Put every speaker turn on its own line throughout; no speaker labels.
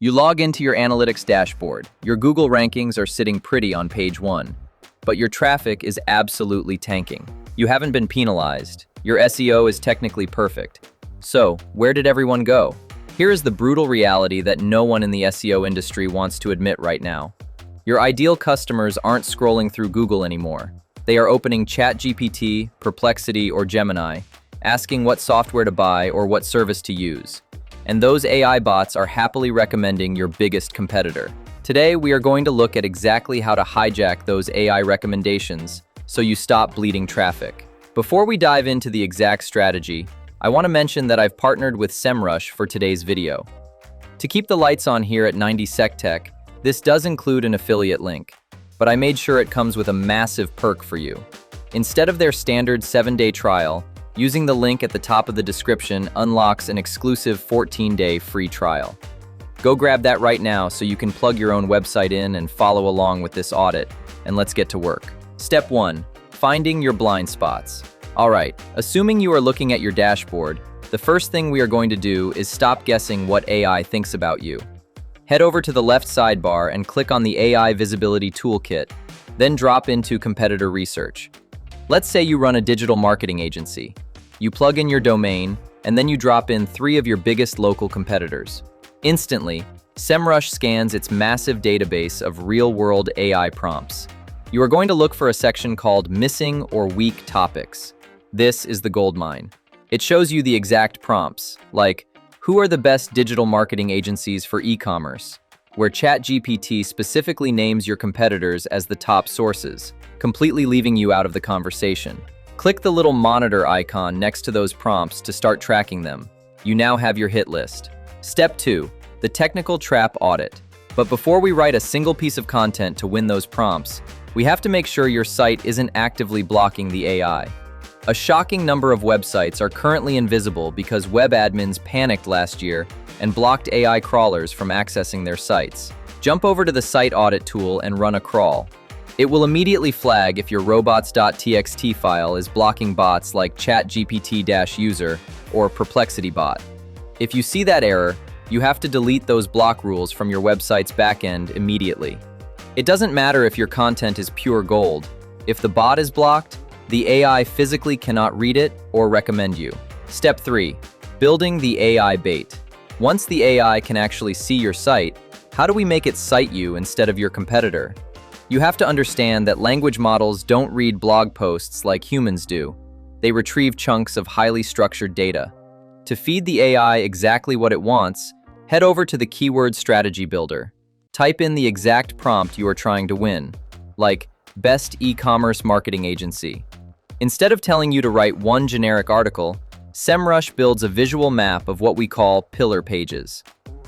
You log into your analytics dashboard. Your Google rankings are sitting pretty on page 1, but your traffic is absolutely tanking. You haven't been penalized. Your SEO is technically perfect. So, where did everyone go? Here is the brutal reality that no one in the SEO industry wants to admit right now. Your ideal customers aren't scrolling through Google anymore. They are opening ChatGPT, Perplexity, or Gemini, asking what software to buy or what service to use. And those AI bots are happily recommending your biggest competitor. Today, we are going to look at exactly how to hijack those AI recommendations so you stop bleeding traffic. Before we dive into the exact strategy, I want to mention that I've partnered with Semrush for today's video. To keep the lights on here at 90 Sec Tech, this does include an affiliate link, but I made sure it comes with a massive perk for you. Instead of their standard 7-day trial, using the link at the top of the description unlocks an exclusive 14-day free trial. Go grab that right now so you can plug your own website in and follow along with this audit, and let's get to work. Step 1. Finding your blind spots. Alright, assuming you are looking at your dashboard, the first thing we are going to do is stop guessing what AI thinks about you. Head over to the left sidebar and click on the AI Visibility Toolkit, then drop into competitor research. Let's say you run a digital marketing agency. You plug in your domain, and then you drop in 3 of your biggest local competitors. Instantly, Semrush scans its massive database of real-world AI prompts. You are going to look for a section called Missing or Weak Topics. This is the goldmine. It shows you the exact prompts, like, who are the best digital marketing agencies for e-commerce, where ChatGPT specifically names your competitors as the top sources, completely leaving you out of the conversation. Click the little monitor icon next to those prompts to start tracking them. You now have your hit list. Step 2, the technical trap audit. But before we write a single piece of content to win those prompts, we have to make sure your site isn't actively blocking the AI. A shocking number of websites are currently invisible because web admins panicked last year and blocked AI crawlers from accessing their sites. Jump over to the Site Audit tool and run a crawl. It will immediately flag if your robots.txt file is blocking bots like ChatGPT-user or Perplexity bot. If you see that error, you have to delete those block rules from your website's backend immediately. It doesn't matter if your content is pure gold. If the bot is blocked, the AI physically cannot read it or recommend you. Step 3. Building the AI bait. Once the AI can actually see your site, how do we make it cite you instead of your competitor? You have to understand that language models don't read blog posts like humans do. They retrieve chunks of highly structured data. To feed the AI exactly what it wants, head over to the Keyword Strategy Builder. Type in the exact prompt you are trying to win, like Best E-commerce Marketing Agency. Instead of telling you to write one generic article, Semrush builds a visual map of what we call pillar pages.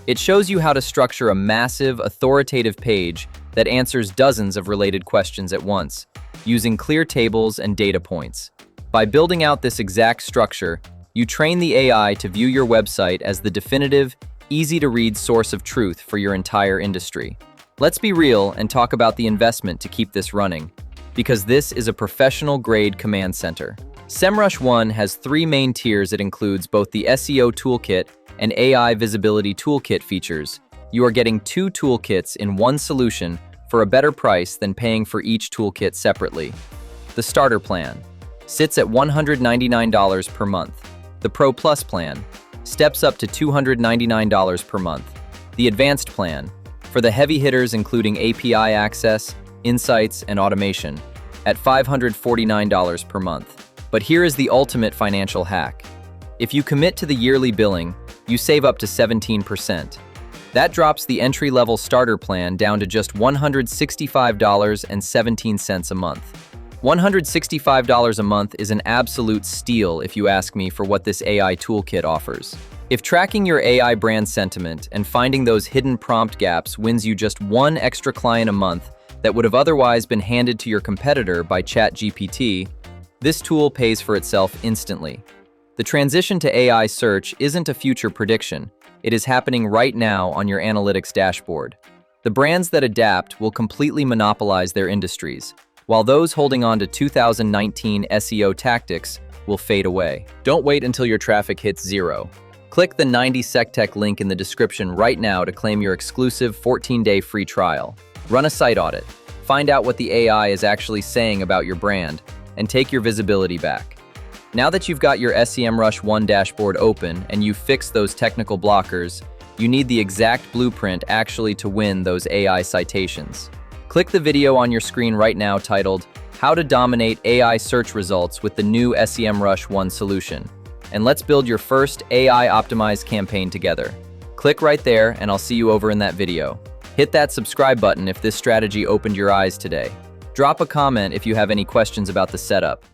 It shows you how to structure a massive, authoritative page that answers dozens of related questions at once, using clear tables and data points. By building out this exact structure, you train the AI to view your website as the definitive, easy-to-read source of truth for your entire industry. Let's be real and talk about the investment to keep this running, because this is a professional-grade command center. Semrush One has 3 main tiers. It includes both the SEO Toolkit and AI Visibility Toolkit features. You are getting 2 toolkits in one solution for a better price than paying for each toolkit separately. The starter plan sits at $199 per month. The Pro Plus plan steps up to $299 per month. The advanced plan, for the heavy hitters including API access, insights, and automation, at $549 per month. But here is the ultimate financial hack. If you commit to the yearly billing, you save up to 17%. That drops the entry-level starter plan down to just $165.17 a month. $165 a month is an absolute steal if you ask me for what this AI toolkit offers. If tracking your AI brand sentiment and finding those hidden prompt gaps wins you just 1 extra client a month that would have otherwise been handed to your competitor by ChatGPT, this tool pays for itself instantly. The transition to AI search isn't a future prediction. It is happening right now on your analytics dashboard. The brands that adapt will completely monopolize their industries, while those holding on to 2019 SEO tactics will fade away. Don't wait until your traffic hits 0. Click the 90 SecTech link in the description right now to claim your exclusive 14-day free trial. Run a site audit, find out what the AI is actually saying about your brand, and take your visibility back. Now that you've got your Semrush One dashboard open and you've fixed those technical blockers, you need the exact blueprint actually to win those AI citations. Click the video on your screen right now titled, How to Dominate AI Search Results with the new Semrush One Solution. And let's build your first AI-optimized campaign together. Click right there, and I'll see you over in that video. Hit that subscribe button if this strategy opened your eyes today. Drop a comment if you have any questions about the setup.